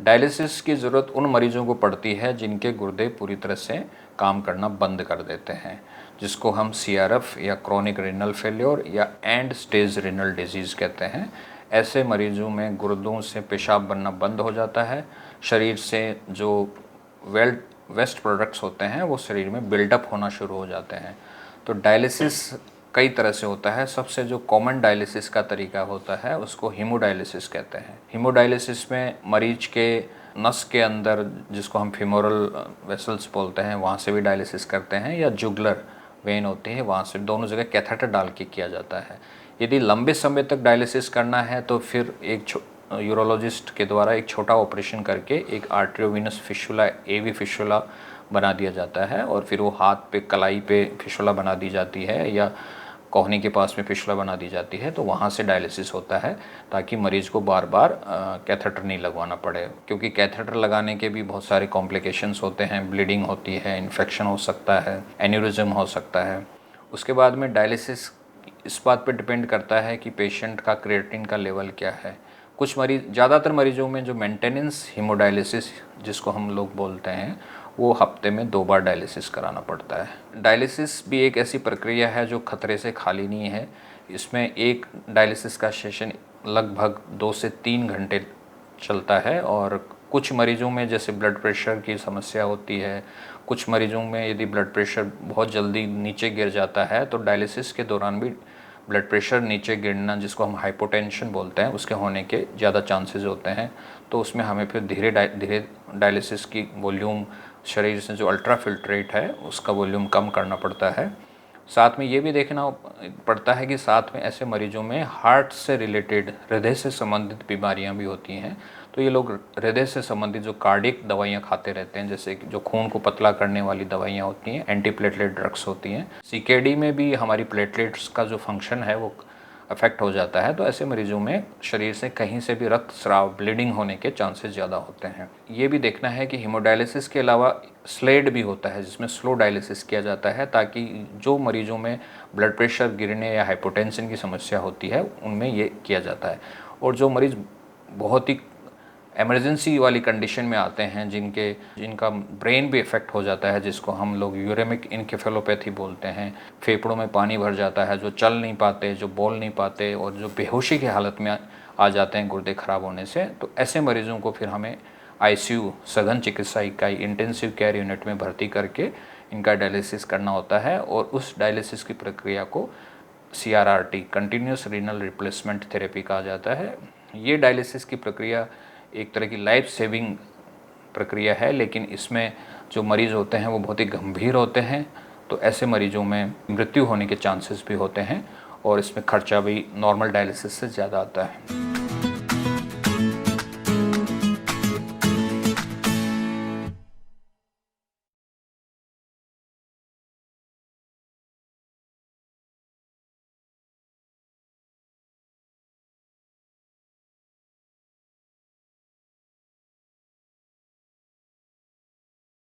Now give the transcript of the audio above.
Dialysis की ज़रूरत उन मरीजों को पड़ती है जिनके गुर्दे पूरी तरह से काम करना बंद कर देते हैं, जिसको हम CRF या क्रोनिक रीनल फेल्योर या एंड स्टेज रीनल डिजीज़ कहते हैं। ऐसे मरीजों में गुर्दों से पेशाब बनना बंद हो जाता है, शरीर से जो वेस्ट प्रोडक्ट्स होते हैं वो शरीर में बिल्डअप होना शुरू हो जाते हैं। तो डायलिसिस कई तरह से होता है। सबसे जो कॉमन डायलिसिस का तरीका होता है उसको हीमोडायलिसिस कहते हैं। हीमोडायलिसिस में मरीज के नस के अंदर, जिसको हम फीमोरल वेसल्स बोलते हैं, वहाँ से भी डायलिसिस करते हैं, या जुगुलर वेन होती है वहाँ से, दोनों जगह कैथेटर डाल के किया जाता है। यदि लंबे समय तक डायलिसिस करना है तो फिर एक यूरोलॉजिस्ट के द्वारा एक छोटा ऑपरेशन करके एक आर्ट्रियोवेनस फिशुला, AV फिशुला बना दिया जाता है, और फिर वो हाथ पे कलाई पे फिशुला बना दी जाती है या कोहनी के पास में फिशुला बना दी जाती है। तो वहाँ से डायलिसिस होता है ताकि मरीज़ को बार बार कैथेटर नहीं लगवाना पड़े, क्योंकि कैथेटर लगाने के भी बहुत सारे कॉम्प्लिकेशंस होते हैं। ब्लीडिंग होती है, इन्फेक्शन हो सकता है, एन्यूरिज्म हो सकता है। उसके बाद में डायलिसिस इस बात पे डिपेंड करता है कि पेशेंट का क्रिएटिनिन का लेवल क्या है। कुछ मरीज़, ज़्यादातर मरीजों में जो मेंटेनेंस हीमोडायलिसिस जिसको हम लोग बोलते हैं, वो हफ्ते में 2 बार डायलिसिस कराना पड़ता है। डायलिसिस भी एक ऐसी प्रक्रिया है जो खतरे से खाली नहीं है। इसमें एक डायलिसिस का सेशन लगभग 2 से 3 घंटे चलता है, और कुछ मरीजों में जैसे ब्लड प्रेशर की समस्या होती है, कुछ मरीजों में यदि ब्लड प्रेशर बहुत जल्दी नीचे गिर जाता है तो डायलिसिस के दौरान भी ब्लड प्रेशर नीचे गिरना, जिसको हम हाइपोटेंशन बोलते हैं, उसके होने के ज़्यादा चांसेस होते हैं। तो उसमें हमें फिर धीरे धीरे डायलिसिस की वॉल्यूम, शरीर से जो अल्ट्रा फिल्ट्रेट है उसका वॉल्यूम कम करना पड़ता है। साथ में ये भी देखना पड़ता है कि साथ में ऐसे मरीजों में हार्ट से रिलेटेड, हृदय से संबंधित बीमारियां भी होती हैं। तो ये लोग हृदय से संबंधित जो कार्डियक दवाइयां खाते रहते हैं, जैसे कि जो खून को पतला करने वाली दवाइयां होती हैं, एंटी प्लेटलेट ड्रग्स होती हैं। CKD में भी हमारी प्लेटलेट्स का जो फंक्शन है वो अफेक्ट हो जाता है। तो ऐसे मरीजों में शरीर से कहीं से भी रक्तस्राव, ब्लीडिंग होने के चांसेस ज़्यादा होते हैं। ये भी देखना है कि हीमोडायलिसिस के अलावा स्लेड भी होता है, जिसमें स्लो डायलिसिस किया जाता है, ताकि जो मरीजों में ब्लड प्रेशर गिरने या हाइपोटेंशन की समस्या होती है उनमें ये किया जाता है। और जो मरीज़ बहुत ही इमरजेंसी वाली कंडीशन में आते हैं, जिनका ब्रेन भी इफ़ेक्ट हो जाता है, जिसको हम लोग यूरेमिक इनकेफेलोपैथी बोलते हैं, फेफड़ों में पानी भर जाता है, जो चल नहीं पाते, जो बोल नहीं पाते, और जो बेहोशी की हालत में आ जाते हैं गुर्दे ख़राब होने से, तो ऐसे मरीजों को फिर हमें ICU, सघन चिकित्सा इकाई, इंटेंसिव केयर यूनिट में भर्ती करके इनका डायलिसिस करना होता है। और उस डायलिसिस की प्रक्रिया को CRRT, continuous renal replacement therapy कहा जाता है। ये डायलिसिस की प्रक्रिया एक तरह की लाइफ सेविंग प्रक्रिया है, लेकिन इसमें जो मरीज़ होते हैं वो बहुत ही गंभीर होते हैं। तो ऐसे मरीजों में मृत्यु होने के चांसेस भी होते हैं, और इसमें खर्चा भी नॉर्मल डायलिसिस से ज़्यादा आता है।